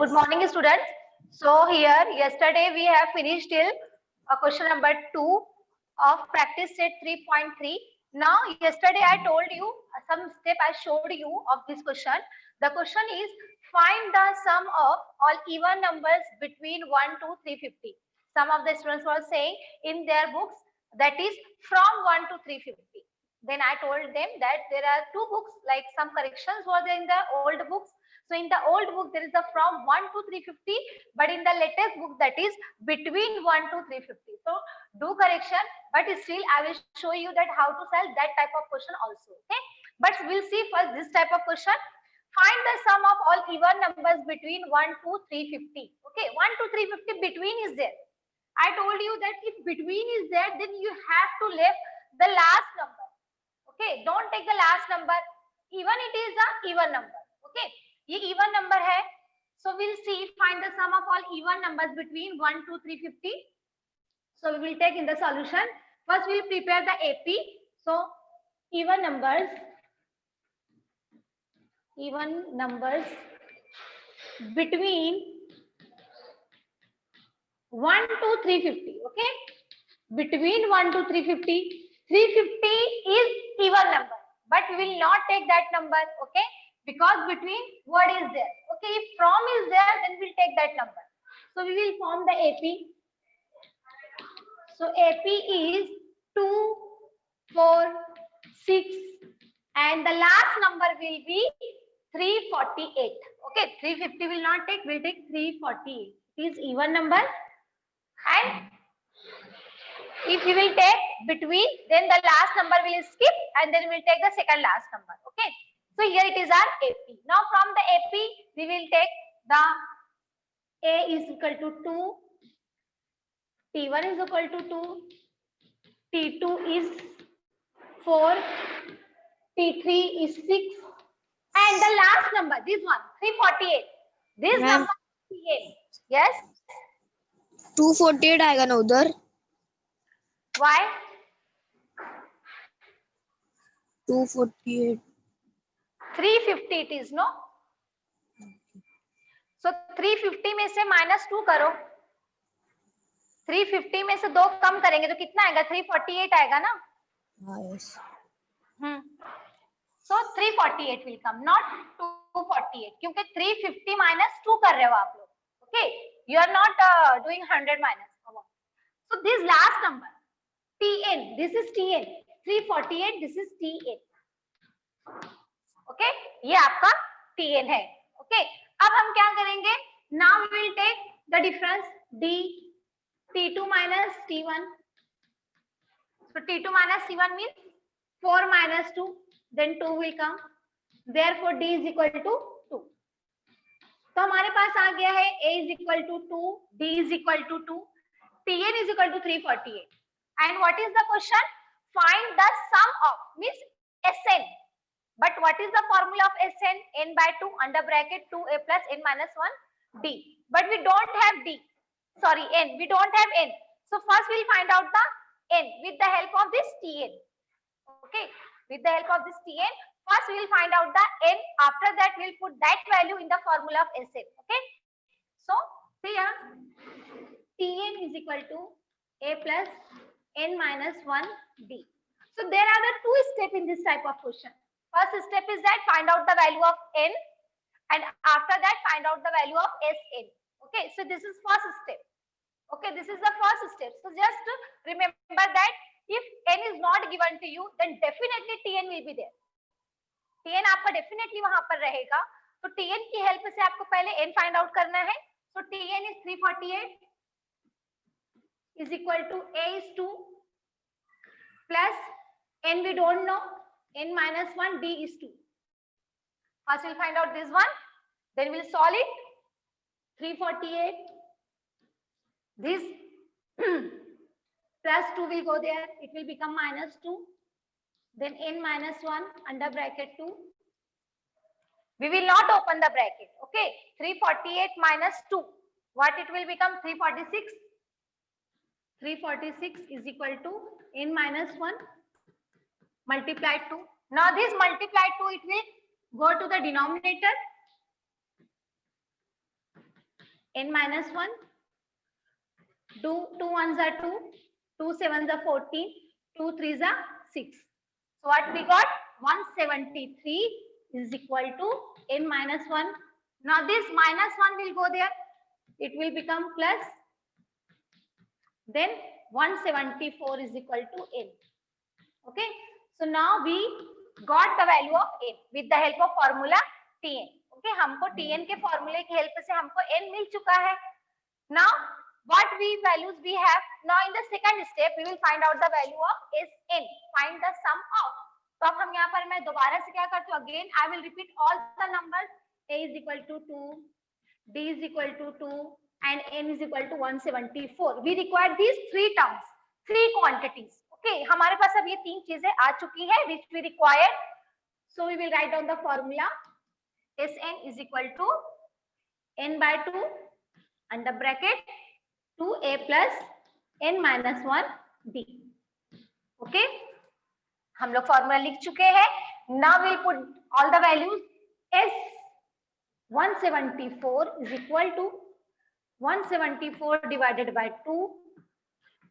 Good morning, students. So here, yesterday we have finished till question number 2 of practice set 3.3. Now, yesterday I told you some step I showed you of this question. The question is find the sum of all even numbers between 1 to 350. Some of the students were saying in their books that is from 1 to 350. Then I told them that there are two books, like some corrections were there in the old books. So in the old book there is a from 1 to 350, but in the latest book that is between 1 to 350. So do correction, but still I will show you that how to solve that type of question also. Okay, but we'll see first this type of question. Find the sum of all even numbers between 1 to 350. Okay, 1 to 350 between is there. I told you that if between is there, then you have to left the last number. Okay, don't take the last number. Even it is a even number. Okay, ये even number है. So we'll see find the sum of all even numbers between 1 to 350. So we will take in the solution. First we'll prepare the AP. So even numbers between 1 to 350. Okay, between 1 to 350. 350 is even number, but we will not take that number. Okay, because between what is there. Okay, if from is there, then we'll take that number. So we will form the AP. So AP is 2, 4, 6, and the last number will be 348. Okay, 350 will not take, we'll take 348. It is even number, and if we will take between, then the last number will skip, and then we'll take the second last number. Okay, so here it is our AP. Now from the AP we will take the A is equal to 2, T1 is equal to 2, T2 is 4, T3 is 6, and the last number, this one, 348. This number is T8. Yes? 248 आएगा ना उधर. Why? 248. 350 it is, no? So 350 में से -2 करो. 350 में से 2 कम करेंगे तो कितना आएगा? 348 आएगा ना? Yes. So 348 will come, not 248, क्योंकि 350 -2 कर रहे हो आप लोग. Okay, you are not doing 100 minus. So this last number, Tn, this is Tn. 348, this is Tn. Okay, ये आपका Tn है. Okay, अब हम क्या करेंगे? Now we will take the difference D, T2 minus T1. So T2 minus T1 means 4 minus 2, then 2 will come. Therefore D is equal to 2. तो हमारे पास आ गया है A is equal to 2, D is equal to 2, Tn is equal to 348. And what is the question? Find the sum of, means Sn. But what is the formula of Sn? N by 2 under bracket 2a plus n minus 1 D. But we don't have D. Sorry, n. We don't have n. So first we'll find out the n with the help of this Tn. Okay, with the help of this Tn. First we'll find out the n. After that we'll put that value in the formula of Sn. Okay. So here Tn is equal to a plus n minus 1 D. So there are the two steps in this type of question. First step is that find out the value of n, and after that find out the value of Sn. Okay, so this is first step. Okay, this is the first step. So just remember that if n is not given to you, then definitely Tn will be there. Tn आपका definitely वहां पर रहेगा. तो Tn की help से आपको पहले n find out करना है. So Tn is 348 is equal to A is 2 plus n we don't know, n minus 1 D is 2. First we'll find out this one, then we'll solve it. 348, this plus 2 will go there, it will become -2, then n minus 1 under bracket 2. We will not open the bracket. Okay, 348 minus 2, what it will become? 346. 346 is equal to n minus 1 multiplied 2. Now this multiplied 2, it will go to the denominator. n minus 1, 2 ones are 2, 2 sevens are 14, 2 threes are 6. So what we got? 173 is equal to n minus 1. Now this minus 1 will go there. It will become plus. Then 174 is equal to n. Okay. So now we got the value of n with the help of formula Tn. Okay. हमको Tn के formula की help से हमको n मिल चुका है. Now what values we have? Now in the second step we will find out the value of Sn. Find the sum of. तो अब हम यहाँ पर मैं दोबारा से क्या करती हूँ? Again I will repeat all the numbers. A is equal to 2, D is equal to 2, and N is equal to 174. We require these three terms, three quantities. Okay, हमारे पास अब ये तीन चीजें आ चुकी है which we require. So we will write down the formula. Sn is equal to n by 2 under bracket 2a plus n minus 1 d. Okay, हम लोग formula लिख चुके हैं. Now we'll put all the values. S 174 is equal to 174 divided by 2,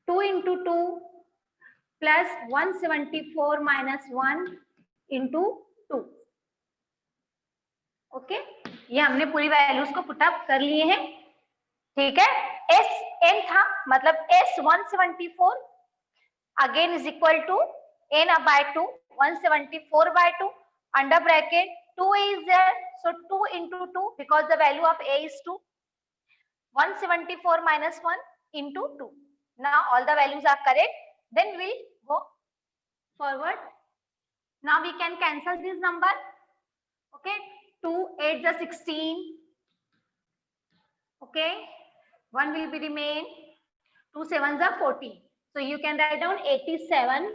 2 into 2 plus 174 minus 1 into 2. Okay, ये हमने पूरी values को put up कर लिए हैं. ठीक है, S n था मतलब S 174 again is equal to n by 2, 174 by 2 under bracket 2a is there, so 2 into 2 because the value of a is 2. 174 minus 1 into 2. Now all the values are correct. Then we'll go forward. Now we can cancel this number. Okay, 2 8 is 16. Okay, 1 will be remain. 2 7s are 14. So you can write down 87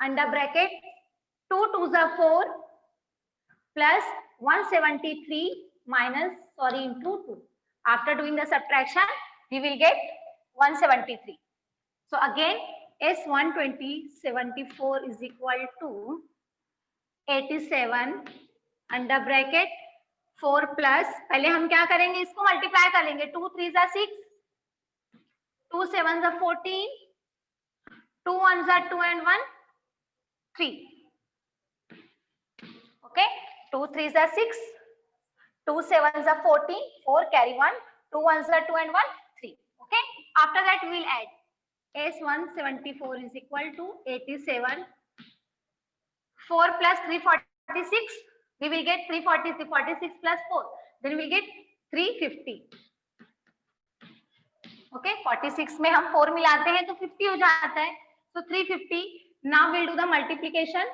under bracket 2 2s are 4 plus 173 minus into 2. After doing the subtraction, we will get 173. So again, S174 is equal to 87 under bracket 4 plus, पहले हम क्या करेंगे, इसको multiply कर लेंगे. 2 3s are 6, 2 7s are 14, 2 1s are 2 and 1 3. Okay, 2 3s are 6, 2 7s are 14, 4 carry 1, 2 1s are 2 and 1 3. Okay, after that we will add S174 is equal to 87, 4 plus 346, we will get 340, 46 plus 4, then we will get 350. Okay, 46 में हम 4 मिलाते हैं तो 50 हो जाता है. So 350. Now we'll do the multiplication.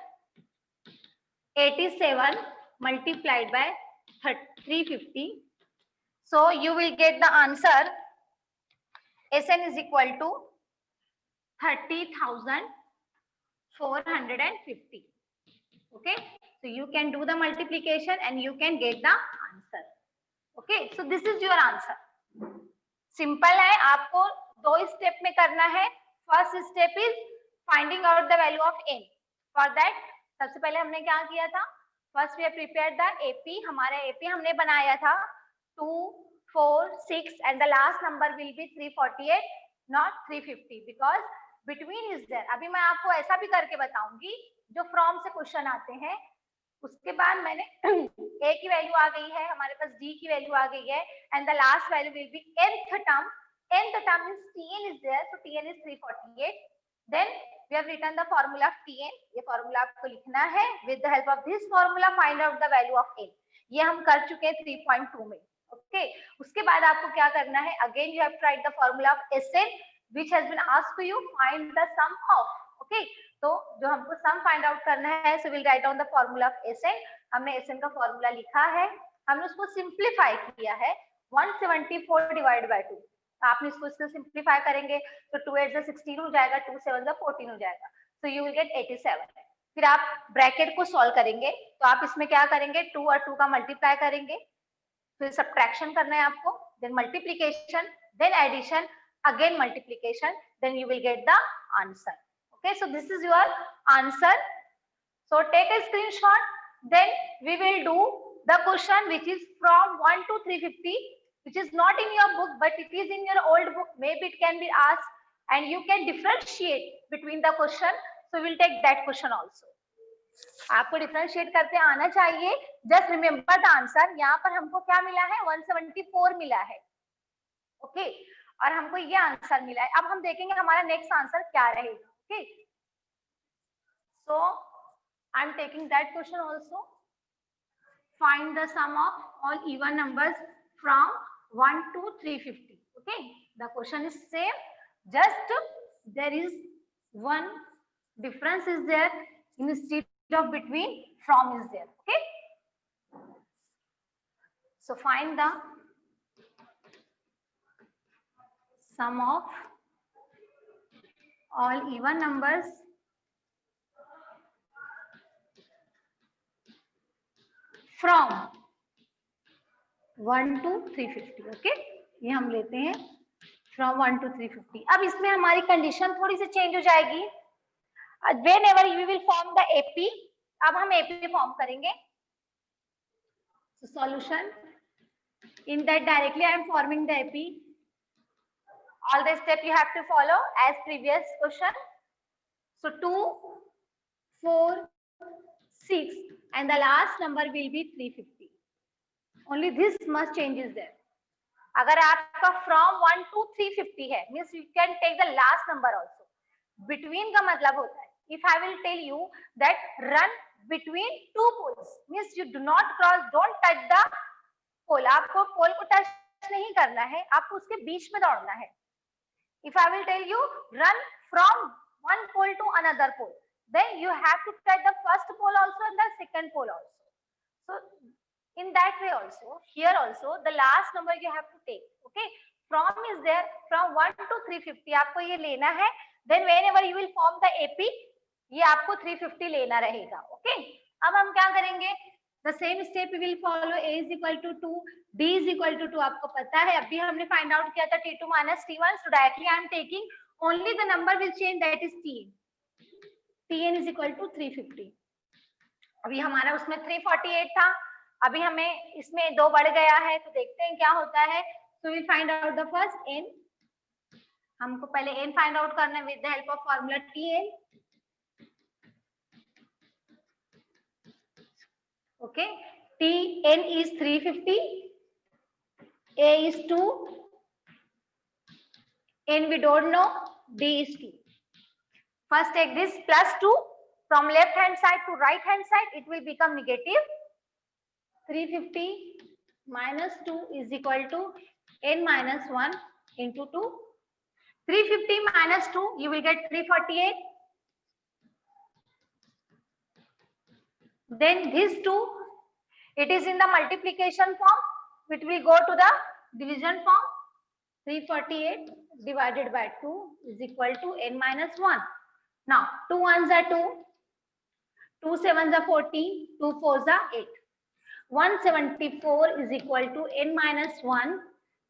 87 multiplied by 350. So you will get the answer. Sn is equal to 30,450. Okay, so you can do the multiplication and you can get the answer. Okay, so this is your answer. Simple है, आपको दो step में करना है. First step is finding out the value of n. For that सबसे पहले हमने क्या किया था, first we have prepared the AP. हमारा एपी हमने बनाया था 2 4 6 and the last number will be 348 not 350 because between is there. अभी मैं आपको ऐसा भी करके बताऊंगी जो फ्रॉम से क्वेश्चन आते हैं. उसके बाद मैंने a की वैल्यू आ गई है, हमारे पास d की वैल्यू आ गई है and the last value will be nth term. nth term means tn is there, so tn is 348. Then we have written the formula of tn. ये फार्मूला आपको लिखना है. With the help of this formula find out the value of n. ये हम कर चुके हैं 3.2 में. ओके, उसके बाद आपको क्या करना है, again you have to write the formula of Sn which has been asked to you, find the sum of. Okay, तो जो हमको सम फाइंड आउट करना है, so will write down the formula of Sn. हमने Sn का formula लिखा है, हमने उसको सिंपलीफाई किया है 174 डिवाइड बाय 2. आपने इसको सिंपलीफाई करेंगे तो 2 8 16 हो जाएगा, 2 7 14 हो जाएगा. So you will gate 87. फिर आप ब्रैकेट को सॉल्व करेंगे तो आप इसमें क्या करेंगे, 2 और 2 का मल्टीप्लाई करेंगे, फिर सब्ट्रैक्शन करना है आपको, then multiplication, then addition, again multiplication, then you will get the answer. Okay, so this is your answer. So take a screenshot. Then we will do the question which is from 1 to 350. which is not in your book but it is in your old book, maybe it can be asked and you can differentiate between the question, so we'll take that question also. आपको differentiate करते आना चाहिए. Just remember the answer. यहाँ पर हमको क्या मिला है, 174 मिला है. ओके और हमको ये आंसर मिला है. अब हम देखेंगे हमारा नेक्स्ट आंसर क्या रहेगा. Okay so I am taking that question also. Find the sum of all even numbers from 1 to 350. okay the question is same, just there is one difference is there instead of between, from is there. okay so find the sum of all even numbers from 1 to 350. Okay ये हम लेते हैं from 1 to 350. अब इसमें हमारी condition थोड़ी सी change हो जाएगी. whenever you will form the AP, अब हम AP फॉर्म करेंगे. so solution in that directly I am forming the AP. all the step you have to follow as previous question. so 2 4 6 and the last number will be 350. only this much change is there. अगर आपका from 1 to 350 है, means you can take the last number also. between का मतलब होता है, if I will tell you that run between two poles, means you do not cross, don't touch the pole. आपको पोल को touch नहीं करना है, आपको उसके बीच में दौड़ना है. if I will tell you run from one pole to another pole, then you have to touch the first pole also and the second pole also. so in that way also, here also the last number you have to take. okay from is there, from 1 to 350 आपको ये लेना है. then whenever you will form the AP, ये आपको 350 लेना रहेगा. okay अब हम क्या करेंगे, the same step we will follow. A is equal to 2, D is equal to 2. आपको पता है अभी हमने फाइंड आउट किया था T2 minus T1, so directly I am taking only the number will change, that is Tn. Tn is equal to 350. अभी हमारा उसमें 348 था, अभी हमें इसमें 2 बढ़ गया है, तो देखते हैं क्या होता है. So we find out the first n. हमको पहले n फाइंड आउट करना है with the help of formula Tn. Okay Tn is 350, A is 2, n we don't know, D is 2. first take this plus 2 from left hand side to right hand side, it will become negative. 350 minus 2 is equal to n minus 1 into 2. 350 minus 2, you will get 348. Then this 2, it is in the multiplication form, it will go to the division form. 348 divided by 2 is equal to n minus 1. Now 2 ones are 2, 2 sevens are 14, 2 fours are 8. 174 is equal to n minus 1.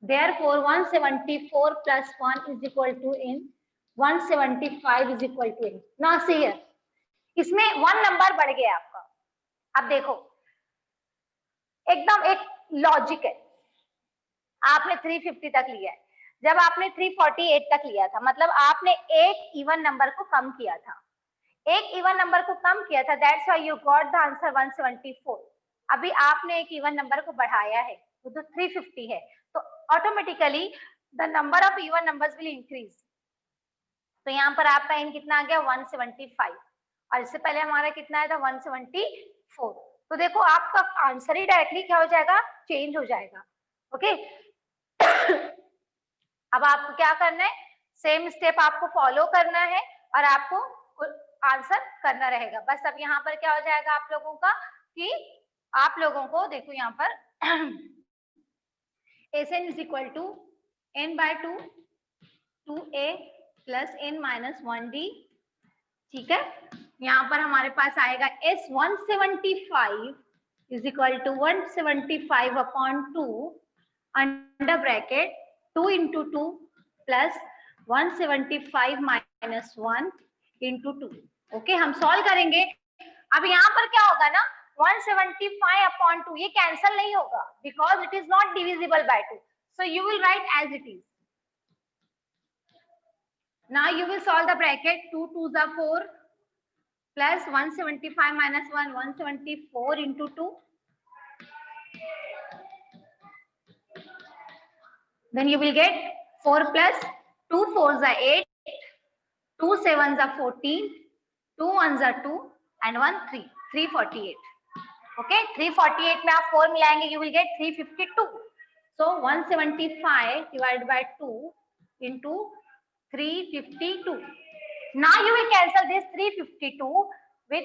Therefore 174 plus 1 is equal to n. 175 is equal to n. Now see here, इसमें 1 number बढ़ गया आपका. अब देखो एकदम एक logic है. आपने 350 तक लिया है, जब आपने 348 तक लिया था मतलब आपने एक इवन नंबर को कम किया था. एक इवन नंबर को कम किया था, that's why you got the answer 174. अभी आपने एक इवन नंबर को बढ़ाया है, वो तो 350 है, तो automatically the number of even numbers will increase. तो यहाँ पर आपका n कितना आ गया 175 और इससे पहले हमारा कितना आया था 174. तो देखो आपका आंसर ही डायरेक्टली क्या हो जाएगा, चेंज हो जाएगा. ओके अब आपको क्या करना है, सेम स्टेप आपको फॉलो करना है और आपको आंसर करना रहेगा. बस अब यहाँ पर क्या हो जाएगा आप लोगों का कि आप लोगों को देखो यहाँ पर Sn is equal to n by 2 2a plus n minus 1d. ठीक है, यहाँ पर हमारे पास आएगा S 175 is equal to 175 upon 2 under bracket 2 into 2 plus 175 minus 1 into 2. Okay हम सॉल्व करेंगे. अब यहाँ पर क्या होगा ना, 175 upon 2 ये कैंसल नहीं होगा because it is not divisible by 2. So you will write as it is. Now you will solve the bracket. 2 2s are 4 plus 175 minus 1, 174 into 2. Then you will get 4 plus 2 4s are 8, 2 7s are 14, 2 1s are 2 and 1 3, 348. Okay, 348 में आप 4 मिलाएंगे, you will get 352. So 175 divided by 2 into 352. Now you will cancel this 352 with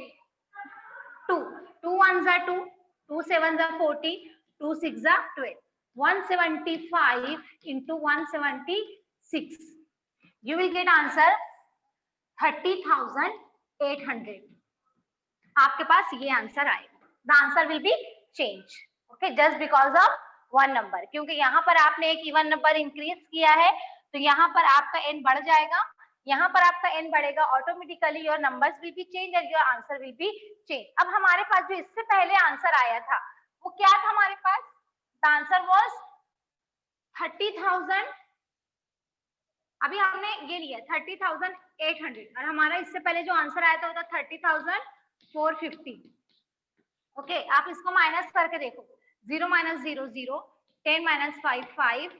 2. 2 1s are 2, 2 7s are 40, 2 6s are 12. 175 into 176. You will get answer 30,800. आपके पास ये answer आएगा. The answer will be changed. Okay, just because of one number. क्योंकि यहाँ पर आपने एक even number increase किया है, तो यहाँ पर आपका n बढ़ जाएगा, यहाँ पर आपका n बढ़ेगा, automatically your numbers will be change and your answer will be change. अब हमारे पास जो इससे पहले आंसर आया था वो क्या था हमारे पास? The answer was 30,000. अभी हमने ये लिया 30,800 और हमारा इससे पहले जो आंसर आया था वो था 30,450. ओके, आप इसको माइनस करके देखो. 0 minus 0 0, 10 minus 5 5,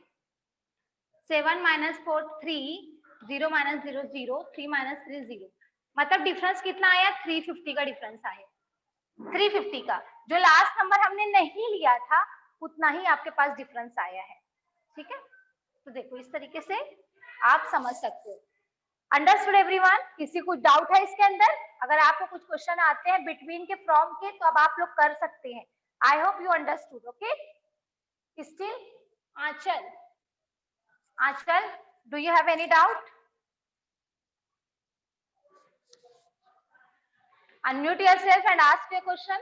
7 minus 4 3, 0 minus 0 0, 3 minus 3 0. मतलब डिफरेंस कितना आया? 350 का डिफरेंस आया. 350 का जो लास्ट नंबर हमने नहीं लिया था उतना ही आपके पास डिफरेंस आया है. ठीक है, तो देखो इस तरीके से आप समझ सकते हो. Understood everyone? किसी को डाउट है इसके अंदर? अगर आपको कुछ क्वेश्चन आते हैं बिटवीन के फ्रॉम के तो अब आप लोग कर सकते हैं. I hope you understood. Okay, still Aanchal, Aanchal, do you have any doubt? Unmute yourself and ask your question.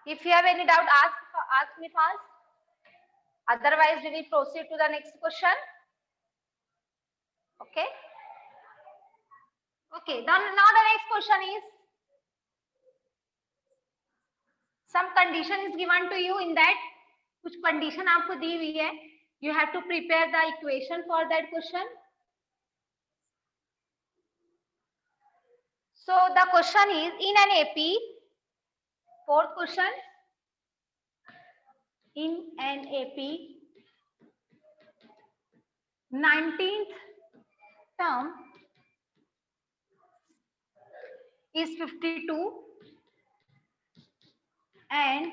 If you have any doubt, ask me fast. Otherwise, we will proceed to the next question. Okay. Okay. Now the next question is, some condition is given to you. In that, कुछ condition आपको दी हुई है. You have to prepare the equation for that question. So the question is, in an AP, fourth question, in an AP, 19th term is 52 and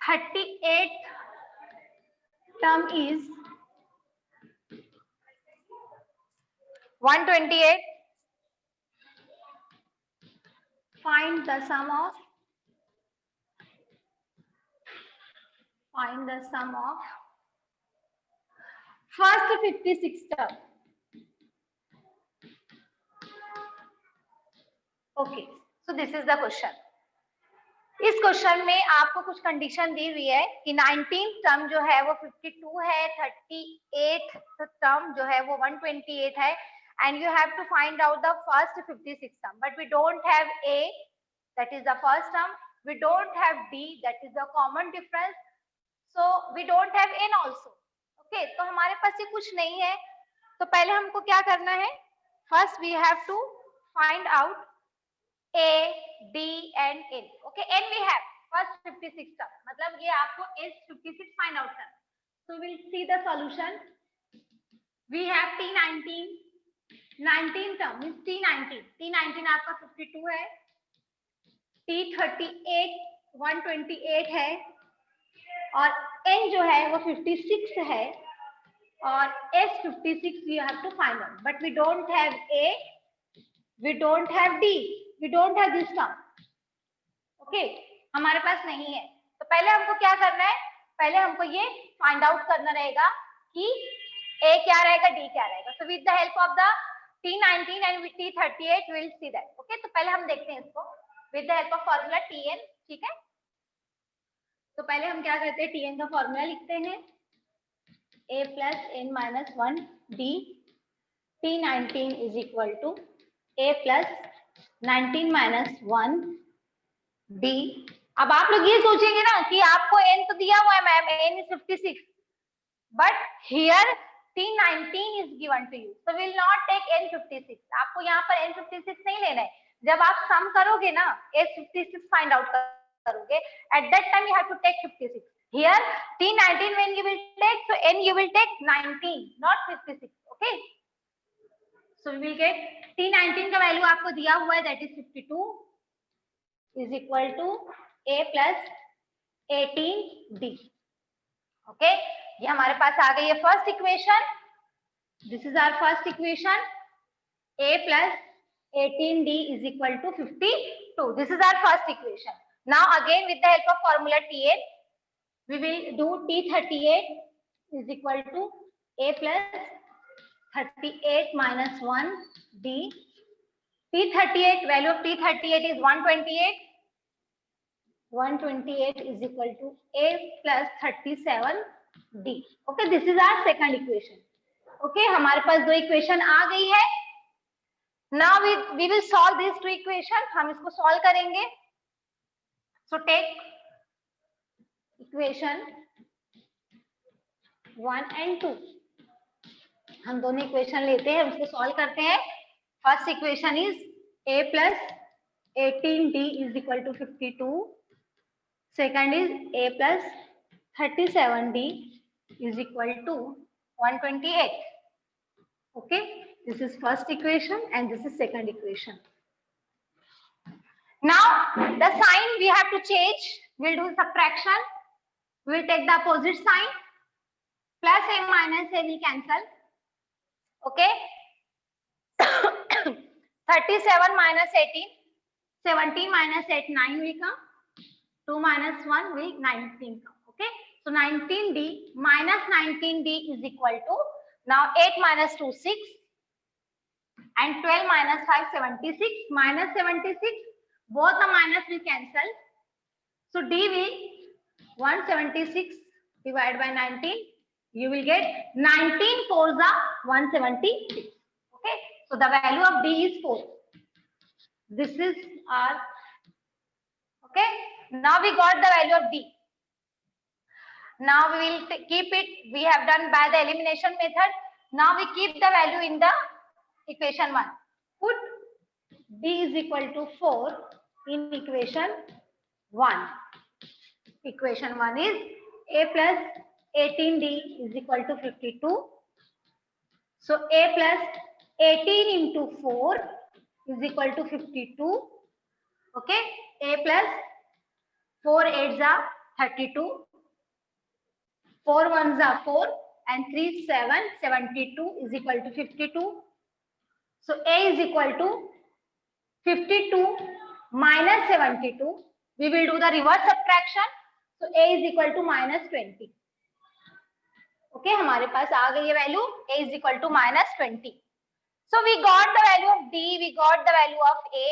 38th term is 128. Find the sum of first 56 term. Okay, so this is the question. इस question में आपको कुछ condition दी हुई है कि 19th term जो है वो 52 है, 38th टर्म जो है वो 128 है, and you have to find out the first 56 term. But we don't have A, that is the first term. We don't have D, that is the common difference. So we don't have N also. Okay, तो हमारे पास ये कुछ नहीं है. तो पहले हमको क्या करना है? First we have to find out A, D and N. Okay, N we have. First 56 term. मतलब ये आपको is 56 find out करना. So we'll see the solution. We have T19. 19 term means T19. T19 आपका 52 है. T38 128 है. और N जो है वो 56 है. और S56 you have to find out. But we don't have A. We don't have D. We don't have this term. Okay, हमारे पास नहीं है. तो पहले हमको क्या करना है? पहले हमको ये फाइंड आउट करना रहेगा कि A क्या रहेगा, D क्या रहेगा. So with the help of the T19 and with T38 we will see that. Okay, तो पहले हम देखते हैं इसको with the help of formula Tn. ठीक है, तो पहले हम क्या करते हैं? Tn का फॉर्मूला लिखते हैं. a plus n minus 1 d T19 is equal to a plus 19 minus 1 d। अब आप लोग ये सोचेंगे ना कि आपको n तो दिया हुआ है ma'am, n is 56, but here T19 is given to you, so will not take n56। आपको यहाँ पर n56 नहीं लेना है। जब आप सम करोगे ना, s56 फाइंड आउट करोगे, at that time you have to take 56। Here T19 when you will take, so n you will take 19, not 56, okay? So we will get T19 का वैल्यू आपको दिया हुआ है, that is 52 is equal to a plus 18d, okay? ये हमारे पास आ गई है first equation. This is our first equation, a plus 18d is equal to 52। This is our first equation. Now again with the help of formula Tn, we will do T38 is equal to a plus 38 minus 1 d। T38, value of T38 is 128। 128 is equal to a plus 37 d। Okay, this is our second equation। Okay, हमारे पास दो equation आ गई है। Now we will solve these two equations। हम इसको solve करेंगे। So take equation 1 and 2। हम दोनों equation लेते हैं, उसको सॉल्व करते हैं। First equation is a plus 18d is equal to 52। Second is a plus 37d is equal to 128। Okay, this is first equation and this is second equation। Now the sign we have to change, we'll do subtraction, we'll take the opposite sign, plus a minus a will cancel, okay? 37 minus 18, 17 minus 8 9 will come, 2 minus 1 will 19 come, okay? So 19d minus 19d is equal to, now 8 minus 2 6 and 12 minus 5 76, minus 76, both the minus will cancel, so d will 176 divided by 19, you will get 19 4s are 176, okay? So the value of d is 4। This is our, okay? Now we got the value of d। Now we will keep it, we have done by the elimination method। Now we keep the value in the equation 1। Put d is equal to 4 in equation 1। Equation 1 is a plus 18d is equal to 52। So a plus 18 into 4 is equal to 52, okay? A plus 4 8s are 32, 4 1s are 4 and 3 7, 72 is equal to 52। So a is equal to 52 minus 72, we will do the reverse subtraction, so a is equal to minus 20। Okay, हमारे पास आ गई है value, a is equal to minus 20। So we got the value of d, we got the value of a,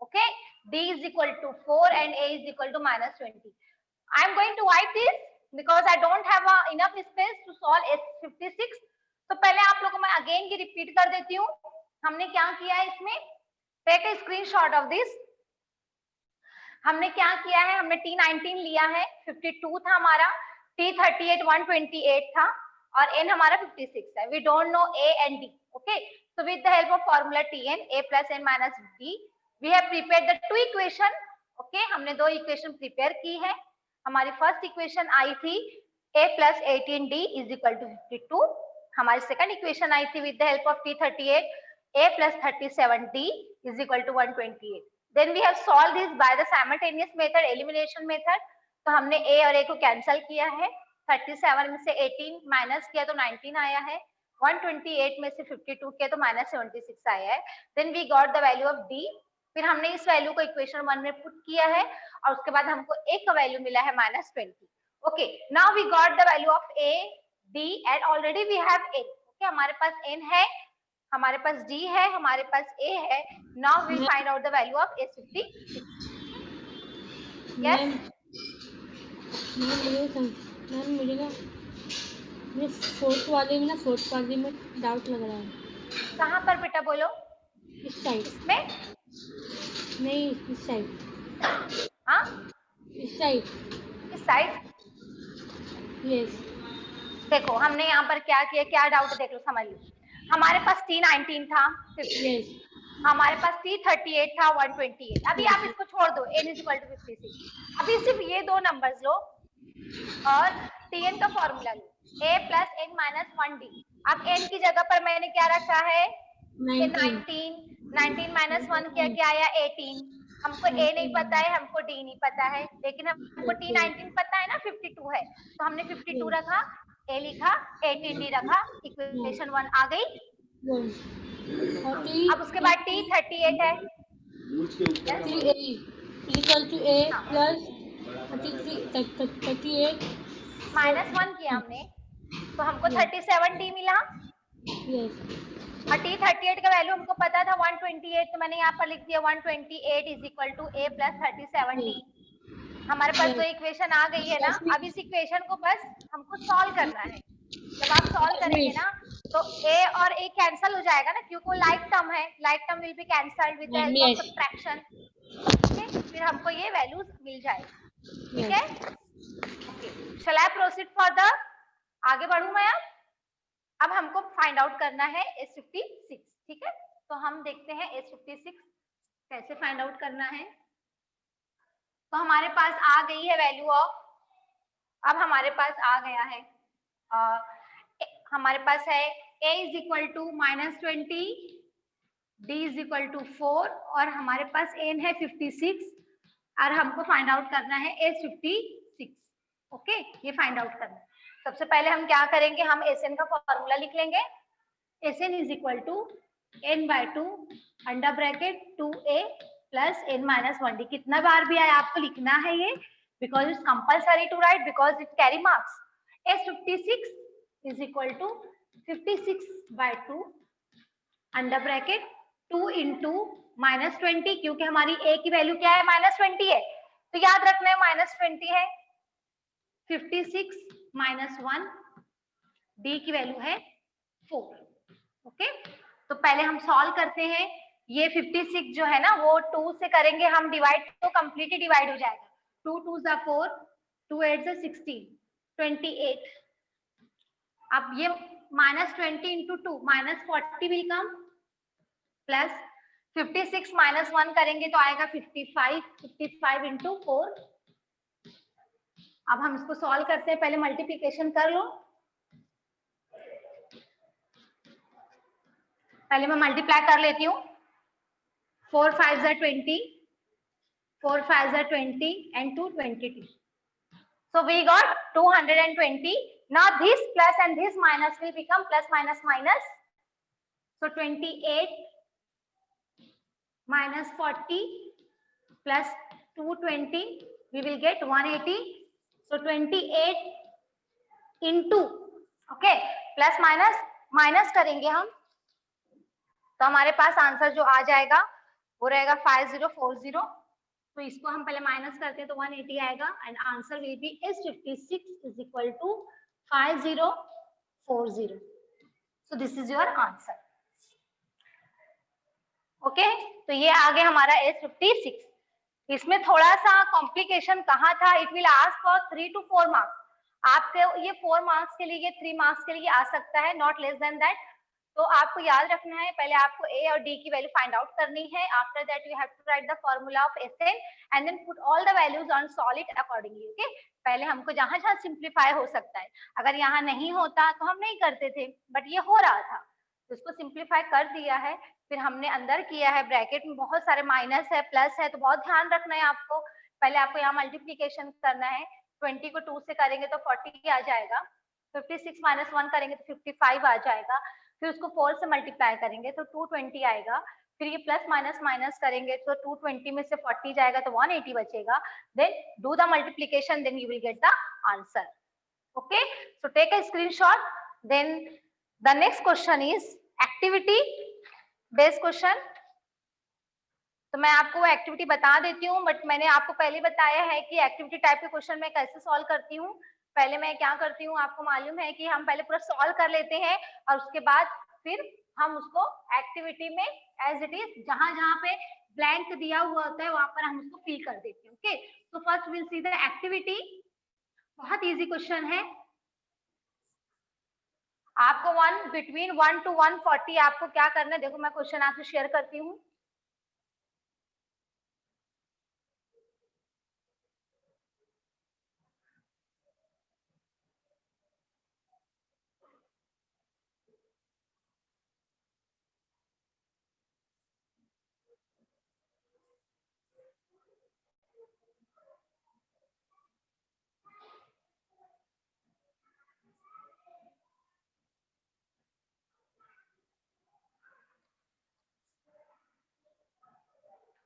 okay? d is equal to 4 and a is equal to minus 20। I am going to wipe this because I don't have enough space to solve S56। तो पहले आप लोगों को मैं again की repeat कर देती हूँ, हमने क्या किया है इसमें। Take a screenshot of this. हमने क्या किया है, हमने T19 लिया है, 52 था हमारा, T38 128 था और n हमारा 56 है। We don't know a and d, okay? So with the help of formula Tn, a plus n minus d, we have prepared the two equation, okay? हमने दो इक्वेशन प्रिपेयर की है। हमारी फर्स्ट इक्वेशन आई थी a plus 18d is equal to 52। हमारी second equation आई थी with the help of T38, a plus 37d is equal to 128। Then we have solved this by the simultaneous method, elimination method। तो हमने a और a को cancel किया है, 37 में से 18 माइनस किया तो 19 आया है, 128 में से 52 किया तो माइनस 76 आया है। Then we got the value of d। फिर हमने इस वैल्यू को इक्वेशन 1 में पुट किया है और उसके बाद हमको a का वैल्यू मिला है minus 20। Okay, now we got the value of a, d and already we have n। Okay, हमारे पास n है, हमारे पास d है, हमारे पास a है। Now we find out the value of S56। Yes ma'am मुझे ना फोर्थ वाले में डाउट लग रहा है। कहाँ पर बेटा बोलो? इस साइड इसमें? नहीं, इस साइड, हाँ, इस साइड। इस साइड। यस देखो हमने यहाँ पर क्या किया, क्या डाउट देख लो, समझ लो। हमारे पास T19 था 56, यस हमारे पास T38 था 128। अभी आप यस इसको छोड़ दो, n = 56। अभी सिर्फ ये दो नंबर्स लो और Tn का formula low, a + n - 1d। अब n की जगह पर मैंने क्या रखा है? 19। 19 - 1 क्या आया? 18। हमको a नहीं पता है, हमको d नहीं पता है, लेकिन हमको T19 पता है ना 52 है, तो हमने 52 रखा, a लिखा, 18d रखा, इक्वेशन 1 आ गई। अब उसके बाद T38 है। yes? इक्वल टू a हाँ, प्लस 38 -1 किया हमने, तो हमको यस 37d मिला। यस और T38 का वैल्यू हमको पता था 128, तो मैंने यहाँ पर लिख दिया 128 = a + 37d। हमारे पास दो इक्वेशन आ गई है ना। अब इस इक्वेशन को बस हमको सॉल्व करना है। जब आप सॉल्व करेंगे ना तो a और a कैंसिल हो जाएगा ना, क्योंकि वो लाइक टर्म है, like term will be cancelled with the help of yes subtraction. Okay, फिर हमको ये वैल्यूज मिल जाएगी। ठीक है, okay. Shall I proceed for the, आगे बढ़ूं मैं? अब हमको फाइंड आउट करना है S56। ठीक है, तो हम देखते हैं S56 कैसे फाइंड आउट करना है। तो हमारे पास आ गई है वैल्यू ऑफ, अब हमारे पास आ गया है हमारे पास है a = -20, d = 4 और हमारे पास n है 56 और हमको फाइंड आउट करना है S56। ओके, ये फाइंड आउट करना है। सबसे पहले हम क्या करेंगे, हम Sn का फॉर्मूला लिख लेंगे। Sn = n/2 under bracket 2a + n - 1d। कितना बार भी आए आपको लिखना है ये, because it's compulsory to write because it carry marks. S56 = 56/2 under bracket 2 × -20, क्योंकि हमारी a की वैल्यू क्या है? -20 है, तो याद रखना है -20 है। 56 - 1, d की वैल्यू है 4। ओके, तो पहले हम सॉल्व करते हैं। ये 56 जो है ना, वो 2 से करेंगे हम डिवाइड, तो कंप्लीटली डिवाइड हो जाएगा। 2 × 2 = 4, 2 × 8 = 16, 28। अब ये -20 × 2 -40 विल कम, प्लस 56 - 1 करेंगे तो आएगा 55, 55 × 4। अब हम इसको सॉल्व करते हैं, पहले मल्टीप्लीकेशन कर लो। पहले मैं मल्टीप्लाई कर लेती हूँ। 4 × 5 = 20, 4 × 5 = 20 and 2 22. So we got 220. Now this plus and this minus will become plus minus minus. So 28 minus 40 plus 220, we will get 180. So 28 into, okay, plus minus minus करेंगे हम, तो हमारे पास आंसर जो आ जाएगा वो रहेगा 5040। तो इसको हम पहले माइनस करते हैं तो 180 आएगा and answer will be S56 = 5040। So this is your answer. Okay, तो ये आ गया हमारा S56। इसमें थोड़ा सा कॉम्प्लिकेशन कहाँ था, it will ask for 3 to 4 marks. आपके ये 4 मार्क्स के लिए, ये 3 मार्क्स के लिए आ सकता है, नॉट लेस देन दैट। तो आपको याद रखना है, पहले आपको a और d की वैल्यू फाइंड आउट करनी है। After that you have to write the formula of Sn and then put all the values on solve it accordingly. Okay, पहले हमको जहां जहां सिंप्लीफाई हो सकता है, अगर यहाँ नहीं होता तो हम नहीं करते थे, बट ये हो रहा था तो इसको सिंप्लीफाई कर दिया है। फिर हमने अंदर किया है, ब्रैकेट में बहुत सारे माइनस है, प्लस है, तो बहुत ध्यान रखना है आपको। पहले आपको यहाँ मल्टीप्लीकेशन करना है। 20 को 2 से करेंगे तो 40 आ जाएगा, 56 - 1 करेंगे तो 55 आ जाएगा, फिर उसको 4 से मल्टीप्लाई करेंगे तो 220 आएगा, फिर ये प्लस माइनस माइनस करेंगे तो 220 में से 40 जाएगा तो 180 बचेगा। Then do the multiplication, then you will get the answer. Okay, so take a screenshot. Then the next question is activity based question. तो मैं आपको वो एक्टिविटी बता देती हूँ, बट मैंने आपको पहले बताया है कि एक्टिविटी टाइप के क्वेश्चन मैं कैसे सॉल्व करती हूँ। पहले मैं क्या करती हूँ, आपको मालूम है कि हम पहले पूरा सॉल्व कर लेते हैं और उसके बाद फिर हम उसको एक्टिविटी में एज इट इज जहां जहां पे ब्लैंक दिया हुआ होता है वहां पर हम उसको फिल कर देते हैं। ओके, तो first will see the activity. बहुत इजी क्वेश्चन है। आपको बिटवीन 1 to 140 आपको क्या करना है, देखो मैं क्वेश्चन आपसे शेयर करती हूँ।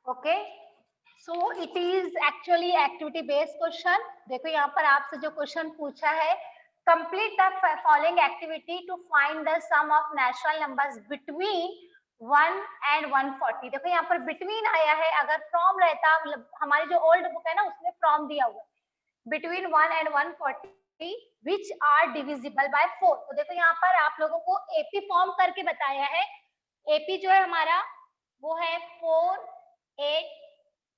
Okay, so it is actually activity based question. देखो यहाँ पर आपसे जो क्वेश्चन पूछा है, complete the following activity to find the sum of natural numbers between 1 and 140। देखो यहाँ पर बिटवीन आया है, अगर फ्रॉम रहता, मतलब हमारी जो ओल्ड बुक है ना उसमें फ्रॉम दिया हुआ है, between 1 and 140 which are divisible by 4। तो देखो यहाँ पर आप लोगों को एपी फॉर्म करके बताया है। एपी जो है हमारा वो है 4, 8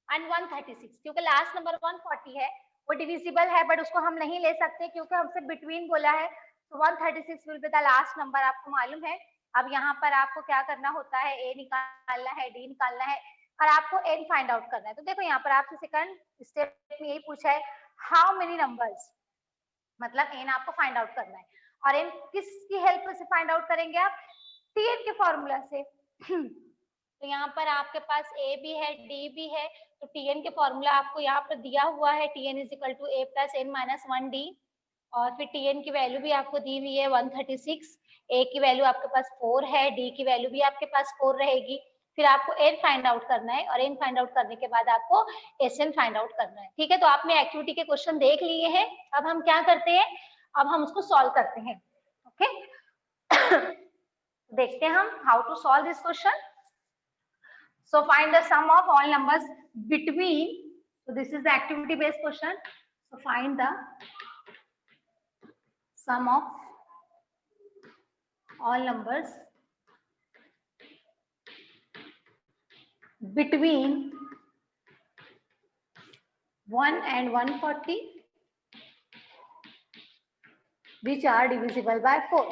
and 136, क्योंकि लास्ट नंबर 140 है, वो डिविजिबल है बट उसको हम नहीं ले सकते क्योंकि हमसे बिटवीन बोला है। तो 136 will be the last number, आपको मालूम है। अब यहाँ पर आपको क्या करना होता है, ए निकालना है, डी निकालना है और आपको एन फाइंड आउट करना है। तो देखो यहाँ पर आपसे सेकंड स्टेप में यही पूछा है, हाउ मेनी नंबर्स, मतलब एन आपको फाइंड आउट करना है। और एन किसकी हेल्प से फाइंड आउट करेंगे आप, टीएन के फॉर्मूला से। तो यहाँ पर आपके पास ए भी है, डी भी है, तो टीएन के फॉर्मूला आपको यहाँ पर दिया हुआ है, t n is equal to a plus n minus 1 d. और फिर टीएन की वैल्यू भी आपको दी हुई है 136, ए की वैल्यू आपके पास 4 है, डी की वैल्यू भी आपके पास 4 रहेगी। फिर आपको एन फाइंड आउट करना है और एन फाइंड आउट करने के बाद आपको एसएन फाइंड आउट करना है। ठीक है, तो आपने एक्टिविटी के क्वेश्चन देख लिए हैं। अब हम क्या करते हैं, अब हम उसको सॉल्व करते हैं। ओके देखते हैं हम how to solve this question. So find the sum of all numbers between, so this is the activity based question. So find the sum of all numbers between 1 and 140 which are divisible by 4।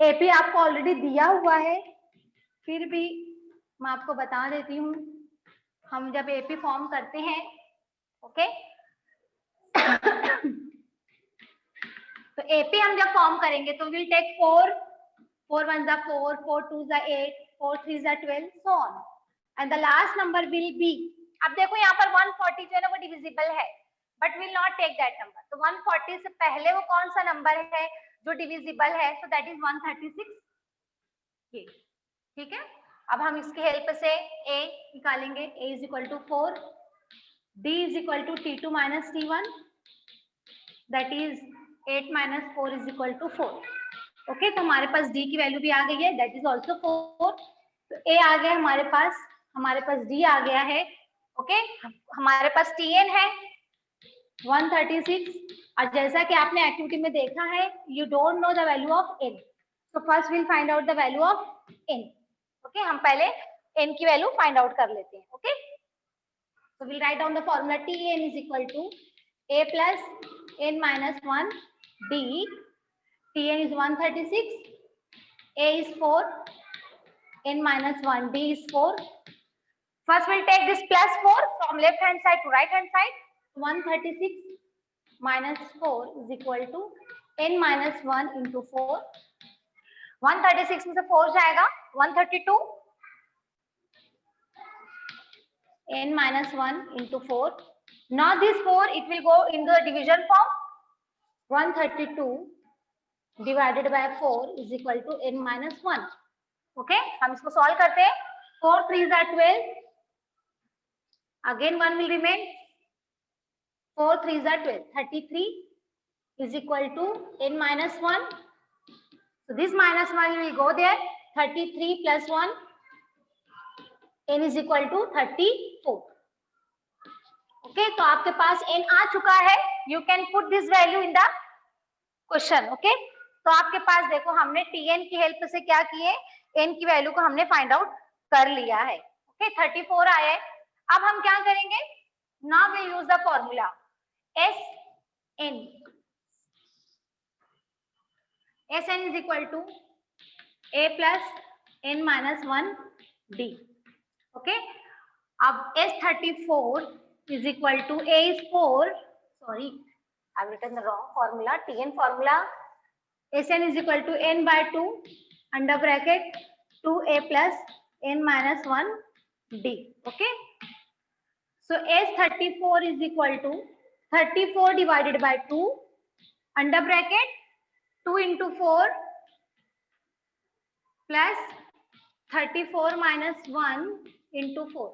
AP आपको already दिया हुआ है, फिर भी मैं आपको बता देती हूँ, हम जब एपी फॉर्म करते हैं, ओके तो एपी हम जब फॉर्म करेंगे तो विल टेक 4 1 जा 4, 4 2 जा 8, 4 3 जा 12, so on, and the last number will be, अब देखो यहाँ पर 140 जो है ना वो डिविजिबल है but will not take that number. तो 140 से पहले वो कौन सा नंबर है जो डिविजिबल है, सो दैट इज 136। ठीक है, अब हम इसकी हेल्प से a निकालेंगे, a is equal to 4, d is equal to t2 minus t1, that is 8 minus 4 is equal to 4। Okay, तो हमारे पास d की वैल्यू भी आ गई है, दैट इज ऑल्सो 4। तो a आ गया हमारे पास d आ गया है। ओके, हमारे पास tn है 136, और जैसा कि आपने एक्टिविटी में देखा है, you don't know the value of n, so first we'll find out the value of n। Okay, हम पहले n की वैल्यू फाइंड आउट कर लेते हैं। Okay, so we'll write down the formula, tn is equal to a plus n minus 1 d, tn is 136, a is 4, n minus 1 d is 4। First we'll take this plus 4 from left hand side to right hand side, 136 minus 4 is equal to n minus 1 into 4। 136 में से 4 जाएगा 132, n minus 1 into 4। Now this 4 it will go in the division form, 132 divided by 4 is equal to n minus 1। Okay, हम इसको solve करते हैं, 4 3s are 12, again 1 will remain, 4 3s are 12, 33 is equal to n minus 1, so this minus 1 will go there, 33 plus 1, n is equal to 34। Okay, okay तो आपके पास n आ चुका है, you can put this value in the question. Okay तो आपके पास देखो हमने tn की help से क्या किए, n की वैल्यू को हमने फाइंड आउट कर लिया है। ओके 34 आया है। अब हम क्या करेंगे, now we use the formula Sn is equal to a plus n minus 1 d। Okay अब S34 is equal to a is 4, sorry I've written the wrong formula, Tn formula Sn is equal to n by 2 under bracket 2a plus n minus 1 d। okay so S34 is equal to 34 divided by 2 under bracket 2 into 4 plus 34 minus 1 into 4।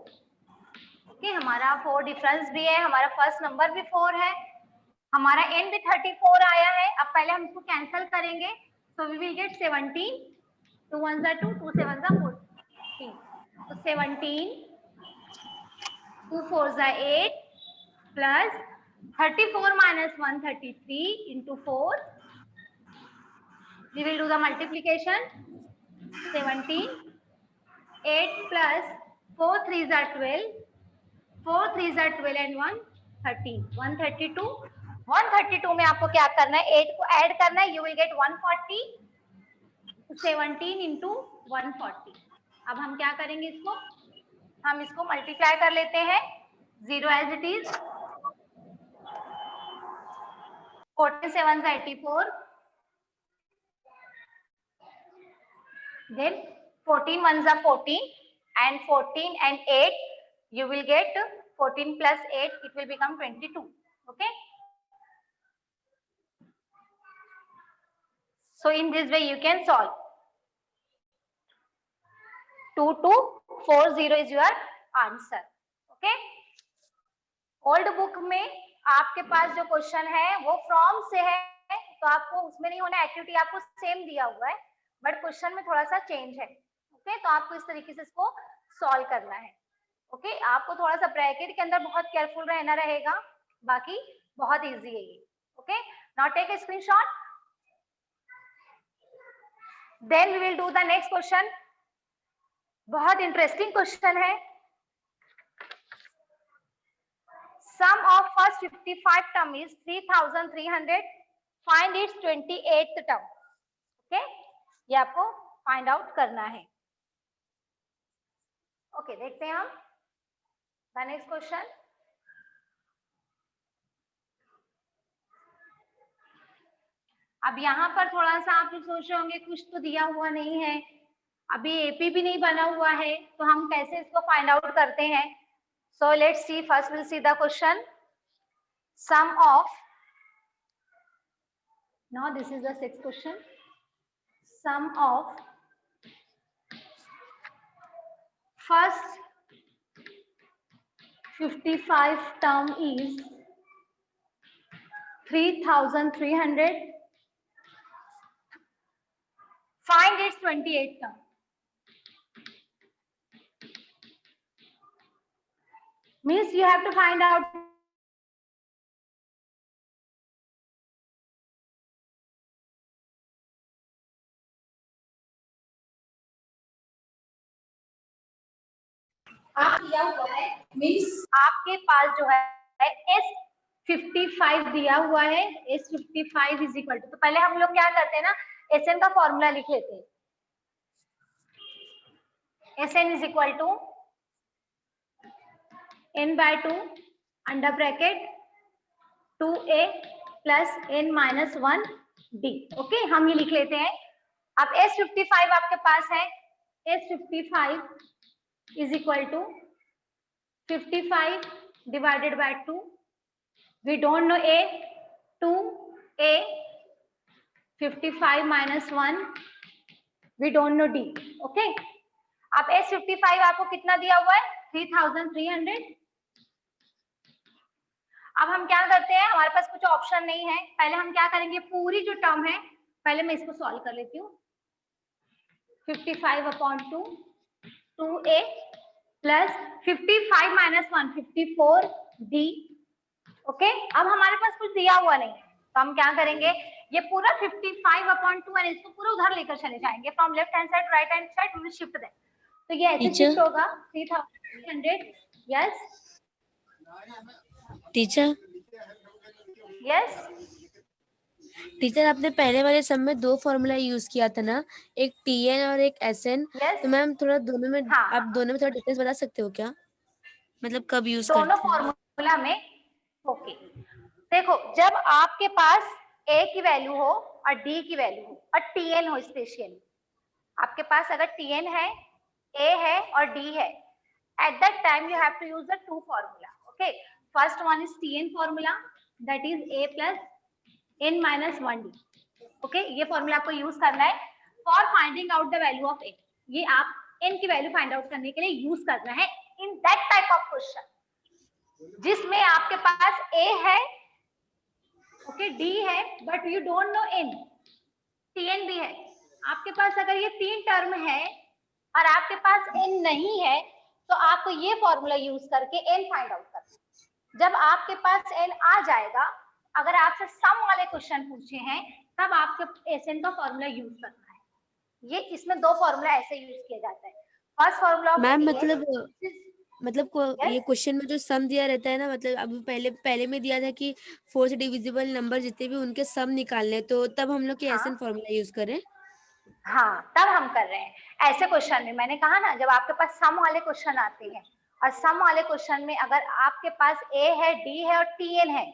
Okay हमारा 4 difference भी है, हमारा first number भी 4 है, हमारा n भी 34 आया है। अब पहले हम इसको कैंसिल करेंगे, सो वी विल गेट 17, 2 1 2, 2 7 14, तो 17, 2 4 8 plus 34 minus 1 33 into 4, we will do the multiplication, 17, 8 plus 4 3s are 12, 4 3s are 12 and 1 13, 132। 132 में आपको क्या करना है, 8 को ऐड करना है, यू विल गेट 140, 17 into 140। अब हम क्या करेंगे, इसको हम इसको मल्टीप्लाई कर लेते हैं, 0 as it is, 14 7 84, then 14 1s are 14 and 14 and 8 you will get 14 plus 8, it will become 22। okay so in this way you can solve, 2240 is your answer। okay old book में आपके पास जो क्वेश्चन है वो from से है, तो आपको उसमें नहीं होना, एक्टिविटी आपको सेम दिया हुआ है बट क्वेश्चन में थोड़ा सा चेंज है। ओके तो आपको इस तरीके से इसको सॉल्व करना है। ओके आपको थोड़ा सा ब्रैकेट के अंदर बहुत केयरफुल रहना रहेगा, बाकी बहुत इजी है ये। Okay now take a screenshot, then we will do the next question. बहुत इंटरेस्टिंग क्वेश्चन है। Sum of first 55 term is 3300, find its 28th term। Okay ये आपको फाइंड आउट करना है। ओके देखते हैं हम द नेक्स्ट क्वेश्चन। अब यहाँ पर थोड़ा सा आप सोच रहे होंगे कुछ तो दिया हुआ नहीं है, अभी एपी भी नहीं बना हुआ है, तो हम कैसे इसको फाइंड आउट करते हैं। So let's see, first will see the question, sum of, now this is the sixth question, sum of first 55 term is 3300, find its 28th term। means you have to find out आप दिया हुआ है, means आपके पास जो है S55 दिया हुआ है, S55 इज इक्वल टू, तो पहले हम लोग क्या करते हैं ना, Sn का फॉर्मूला लिख लेते हैं। Sn is equal to n by 2 under bracket 2a plus n minus 1 d। Okay हम ये लिख लेते हैं। अब S55 आपके पास है, S55 is equal to 55 divided by 2, we don't know a, 2a, 55 minus 1, we don't know d। okay अब S55 आपको कितना दिया हुआ है, 3300। अब हम क्या करते हैं, हमारे पास कुछ ऑप्शन नहीं है, पहले हम क्या करेंगे, पूरी जो टर्म है पहले मैं इसको सॉल्व कर लेती हूँ। 55/2 2a plus 55 minus 1 54 d okay अब हमारे पास कुछ दिया हुआ नहीं है तो हम क्या करेंगे, ये पूरा 55/2 एंड इसको पूरा उधर लेकर चले जाएंगे from left hand side right hand side, we will shift them. तो ये ऐसे शिफ्ट होगा 3300। यस टीचर यस टीचर आपने पहले वाले सब में 2 फॉर्मूला यूज किया था ना, एक टीएन और एक एसएन। यस तो मैम थोड़ा दोनों में हाँ आप दोनों में थोड़ा डिफरेंस बता सकते हो क्या, मतलब कब यूज दोनों करते हैं? फॉर्मूला में। ओके देखो जब आपके पास ए की वैल्यू हो और डी की वैल्यू हो और टीएन हो, स्पेशली आपके पास अगर टीएन है, ए है और डी है, at that time you have to use the two formula. Okay, first one is Tn formula, that is a plus n minus 1d. Okay, ये फॉर्मूला आपको यूज करना है for finding out the value of a. ये आप n की value find out करने के लिए यूज करना है in that type of question जिसमें आपके पास a है, ओके d है, but you don't know n, tn भी है। आपके पास अगर ये तीन टर्म है और आपके पास n नहीं है तो आपको ये फॉर्मूला यूज करके n फाइंड आउट करना है। जब आपके पास n आ जाएगा, अगर आपसे सम वाले क्वेश्चन पूछे हैं तब आपके Sn का फॉर्मूला यूज करना है। ये इसमें दो फॉर्मूला ऐसे यूज किया जाता है। First formula of ma'am yes? ये क्वेश्चन में जो सम दिया रहता है ना, मतलब अभी पहले में दिया था कि 4 से डिविजिबल नंबर जितने भी उनके सम निकालने, तो तब हम लोग के हाँ। एसएन फॉर्मूला यूज करें। हाँ तब हम कर रहे हैं ऐसे क्वेश्चन में। मैंने कहा ना जब आपके पास सम वाले क्वेश्चन आते हैं और सम वाले क्वेश्चन में अगर आपके पास ए है, डी है और टीएन है,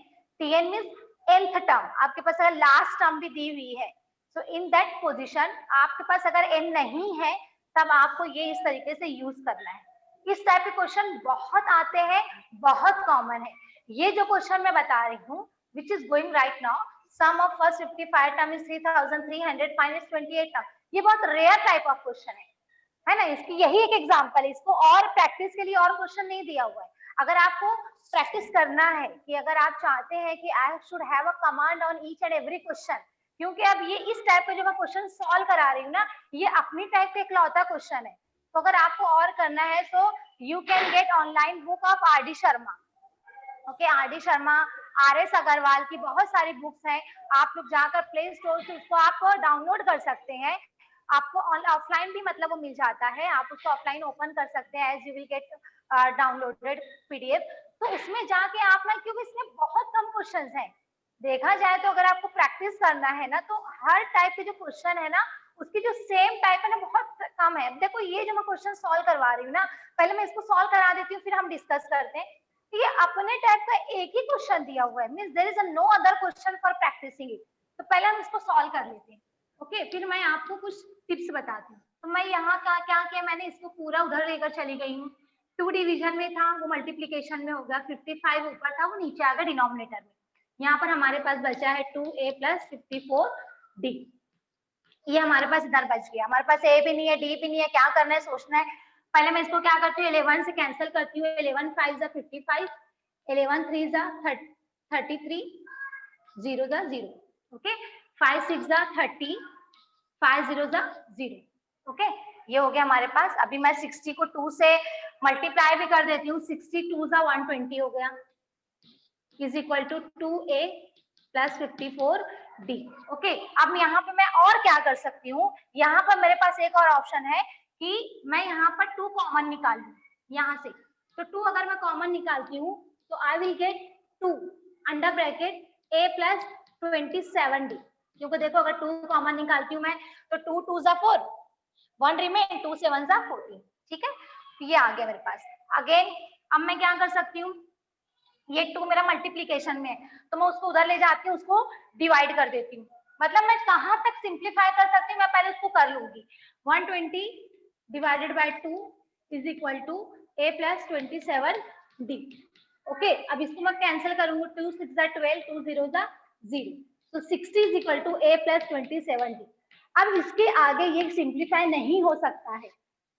टीएन मींस nth टर्म, आपके पास अगर लास्ट टर्म भी दी हुई है, सो इन दैट पोजीशन आपके पास अगर n नहीं है तब आपको ये इस तरीके से यूज करना है। इस टाइप के क्वेश्चन बहुत आते हैं, बहुत कॉमन है। ये जो क्वेश्चन मैं बता रही हूँ which is going right now, sum of first 55 term is 3300 minus 28 term, ये बहुत रेयर टाइप ऑफ क्वेश्चन है ना। इसकी यही एक एग्जांपल है, इसको और प्रैक्टिस के लिए और क्वेश्चन नहीं दिया हुआ है। अगर आपको प्रैक्टिस करना है कि अगर आप चाहते हैं कि I should have a command on each and every question, क्योंकि अब ये इस टाइप का जो मैं क्वेश्चन सॉल्व करा रही हूँ ना, ये अपनी टाइप का इकलौता क्वेश्चन है। तो अगर आपको और करना है तो you can get online book of R D Sharma. Okay R D Sharma, R S Agarwal की बहुत सारी बुक्स हैं, आप लोग जाकर प्ले स्टोर से उसको आप डाउनलोड कर सकते हैं। आपको ऑफलाइन भी मतलब वो मिल जाता है, आप उसको ऑफलाइन ओपन कर सकते हैं as you will get downloaded PDF. तो उसमें जाके आप ना, क्योंकि इसमें बहुत कम क्वेश्चंस हैं, देखा जाए तो अगर आपको प्रैक्टिस करना है ना तो हर टाइप के जो क्वेश्चन है ना उसकी जो सेम टाइप है ना बहुत कम है। देखो ये जो मैं क्वेश्चन सॉल्व करवा रही हूँ ना, पहले मैं इसको सॉल्व करा देती हूँ फिर हम डिस्कस करते हैं। ये अपने टाइप का एक ही क्वेश्चन दिया हुआ है, means there is no other question for practising it. तो पहले हम इसको सॉल्व कर लेते हैं, ओके फिर मैं आपको कुछ टिप्स बताती हूँ। तो मैं यहाँ का क्या किया, मैंने इसको पूरा उधर लेकर चली गई हूँ। 2 डिवीजन में था वो मल्टीप्लीकेशन में हो गया, 55 ऊपर था वो नीचे आ गया डिनोमिनेटर में। यहाँ पर हमारे पास बचा है 2a प्लस 54d, ये हमारे पास इधर बच गया। हमारे पास a भी नहीं है, d भी नहीं है, क्या करना है सोचना है। पहले मैं इसको क्या करती हूँ 11 से कैंसिल करती हूँ, 11 5 जा 55, 11 3 जा 33, 0 जा 0, ओके 5 6 जा 30, 5 0 जा 0, ओके ये हो गया हमारे पास। अभी मैं 60 को 2 से मल्टीप्लाई भी कर देती हूँ, 62 जा 120 हो गया, is equal to 2a plus 54d। Okay अब यहाँ पे मैं और क्या कर सकती हूँ, यहाँ पर मेरे पास एक और ऑप्शन है कि मैं यहाँ पर 2 कॉमन निकालूं यहाँ से। तो 2 अगर मैं कॉमन निकालती हूँ तो I will get 2 under bracket a plus 27d, क्योंकि देखो अगर 2 कॉमन निकालती हूँ मैं तो 2 2 जा 4, 1 रिमेन, 2 7 जा 14, ठीक है ये आ गया मेरे पास। अगेन अब मैं क्या कर सकती हूँ, ये 2 मेरा मल्टीप्लीकेशन में है तो मैं उसको उधर ले जाती हूँ, उसको डिवाइड कर देती हूँ। मतलब मैं कहाँ तक सिंप्लीफाई कर सकती हूँ, मैं पहले उसको कर लूंगी। 120 divided by 2 is equal to a plus 27d। Okay अब इसको मैं कैंसिल करूंगी, 2 6 जा 12, 2 0 जा 0, तो 60 is equal to a plus 27d। अब इसके आगे ये सिंप्लीफाई नहीं हो सकता है,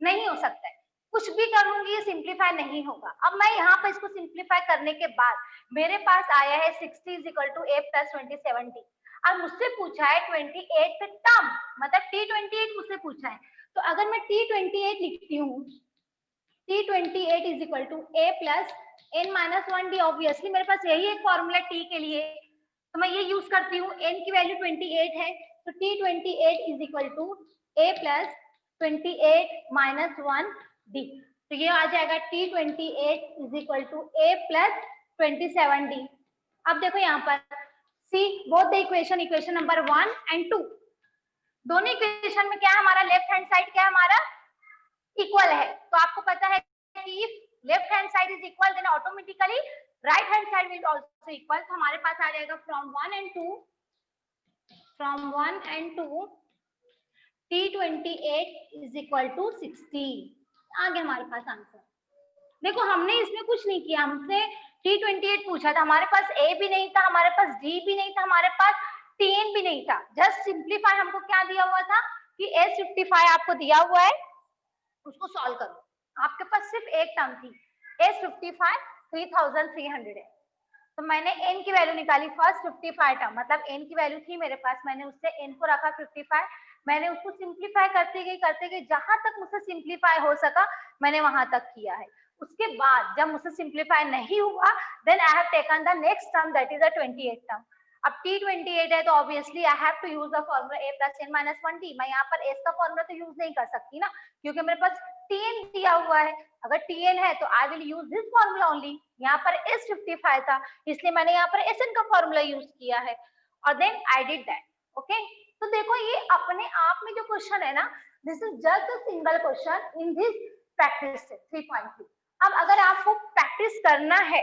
नहीं हो सकता है, कुछ भी करूंगी ये सिंप्लीफाई नहीं होगा। अब मैं यहाँ पर इसको सिंप्लीफाई करने के बाद मेरे पास आया है 60 is equal to a plus 27d। अब मुझसे पूछा है 28 टर्म, मतलब t28 मुझसे पूछा है। तो अगर मैं t28 लिखती हूँ, t28 is equal to a plus n minus 1d। Obviously मेरे पास यही एक फॉर्मूला t के लिए, तो मैं ये यूज करती हूँ। n की वैल्यू 28 है, तो t28 is equal to a plus 28 minus 1d। तो ये आ जाएगा t28 is equal to a plus 27d। अब देखो यहाँ पर see both the equation, equation number 1 and 2, दोनों इक्वेशन में क्या है हमारा, लेफ्ट हैंड साइड क्या है हमारा, इक्वल है। तो आपको पता है कि if left hand side is equal then automatically right hand side will also equal. तो हमारे पास आ जाएगा from 1 and 2 t28 is equal to 60। आगे हमारे पास आंसर। देखो हमने इसमें कुछ नहीं किया, हमसे t28 पूछा था, हमारे पास a भी नहीं था, हमारे पास d भी नहीं था, हमारे पास tn भी नहीं था। जस्ट सिंप्लीफाई हमको क्या दिया हुआ था कि s55 आपको दिया हुआ है, उसको सॉल्व करो। आपके पास सिर्फ एक टर्म थी, s55 3300 है, तो मैंने n की वैल्यू निकाली फर्स्ट 55 टर्म, मतलब n की वैल्यू थी मेरे पास, मैंने उससे n को रखा 55, मैंने उसको सिंप्लीफाई करते गई जहां तक मुझसे सिंप्लीफाई हो सका मैंने वहां तक किया है। उसके बाद जब मुझसे सिंप्लीफाई नहीं हुआ then I have taken the next term that is the 28 term. अब t28 है तो obviously I have to use the formula a plus n minus 1d। मैं यहाँ पर s का फॉर्मूला तो यूज नहीं कर सकती ना, क्योंकि मेरे पास tn दिया हुआ है। अगर tn है तो I will use this formula only. यहाँ पर s55 था इसलिए मैंने यहाँ पर sn का फॉर्मूला यूज किया है और then I did that. Okay, तो देखो ये अपने आप में जो क्वेश्चन है ना, this is just a single question in this practice 3.3। अब अगर आपको प्रैक्टिस करना है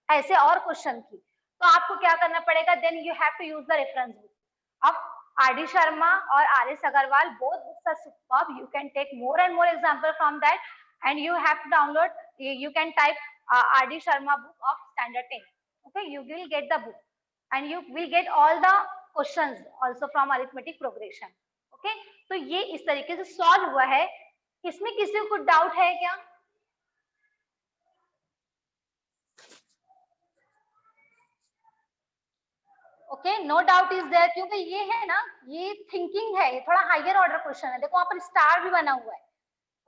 ऐसे और क्वेश्चन की तो आपको क्या करना पड़ेगा, then you have to use the reference book of R.D. Sharma और R.S. Agarwal. Both books are superb. You can take more and more example from that, and you have to download. You can type R.D. Sharma book of standard 10. Okay, you will get the book, and you will get all the questions also from arithmetic progression. Okay, तो ये इस तरीके से solve हुआ है। इसमें किसी को कुछ डाउट है क्या? Okay, no doubt is there, क्योंकि ये है ना, ये थिंकिंग है, ये थोड़ा हायर ऑर्डर क्वेश्चन है। देखो वहां पर स्टार भी बना हुआ है।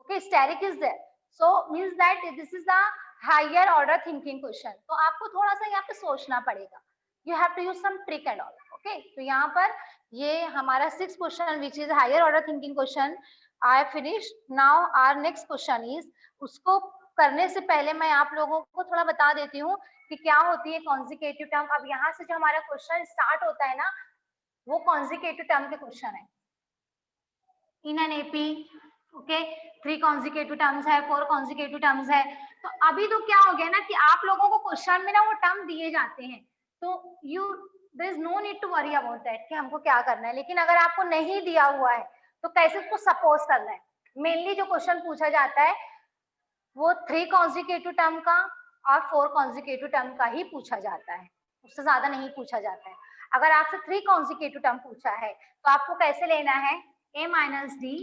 Okay, asterisk is there, so means that this is the higher order thinking question. तो आपको थोड़ा सा यहाँ पे सोचना पड़ेगा, you have to use some trick and all. Okay, तो यहाँ पर ये हमारा 6th question which is higher order thinking question I finish. Now our next question is, उसको करने से पहले मैं आप लोगों को थोड़ा बता देती हूँ कि क्या होती है कॉन्जिकेटिव टर्म। अब यहाँ से जो हमारा क्वेश्चन स्टार्ट होता है ना, वो कॉन्जिकेटिव टर्म के क्वेश्चन है in an AP. Okay, 3 consecutive terms है, 4 कॉन्जिकेटिव टर्म्स है। तो अभी तो क्या हो गया ना कि आप लोगों को क्वेश्चन में ना वो टर्म दिए जाते हैं, तो you there is no need to worry about that कि हमको क्या करना है। लेकिन अगर आपको नहीं दिया हुआ है तो कैसे उसको सपोज करना है। मेनली जो क्वेश्चन पूछा जाता है वो 3 कॉन्जिकेटिव टर्म का और 4 कॉन्जिकेटिव टर्म का ही पूछा जाता है, उससे ज्यादा नहीं पूछा जाता है। अगर आपसे 3 कॉन्जिकेटिव टर्म पूछा है तो आपको कैसे लेना है, a minus d,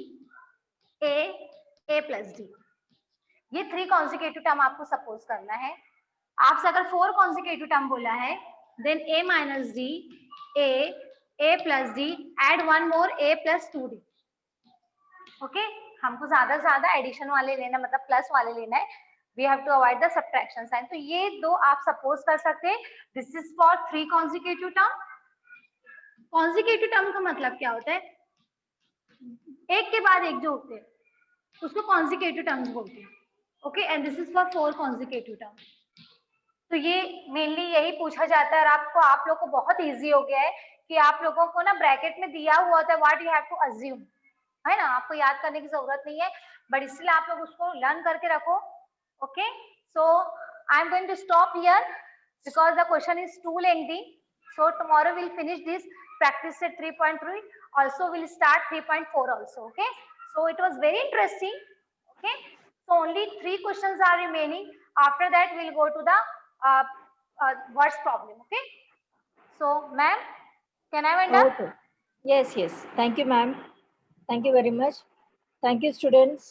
a plus D, ये 3 कॉन्जिकेटिव टर्म आपको सपोज करना है। आपसे अगर 4 कॉन्जिकेटिव टर्म बोला है then a minus d, a plus d, add one more a plus 2d। Okay, हमको ज्यादा से ज्यादा एडिशन वाले लेना, मतलब प्लस वाले लेना है। We have to avoid the subtraction sign. तो ये दो आप सपोज कर सकते हैं। This is for 3 consecutive term. Consecutive term का मतलब क्या होता है, एक के बाद एक जो होते हैं उसको कॉन्जिकेटिव टर्म्स बोलते हैं। Okay, and this is for 4 consecutive term. तो ये मेनली यही पूछा जाता है और आपको, आप लोग को बहुत इजी हो गया है कि आप लोगों को ना ब्रैकेट में दिया हुआ होता है what you have to assume, है ना, आपको याद करने की जरूरत नहीं है, बट इसलिए आप लोग उसको लर्न करके रखो। Okay, so I am going to stop here because the question is too lengthy. So tomorrow will finish this practice set 3.3, also will start 3.4 also. Okay, so it was very interesting. Okay, so only 3 questions are remaining. After that we'll go to the words problem. Okay, so ma'am, can I wind up? Okay. Yes, thank you ma'am, thank you very much. Thank you students.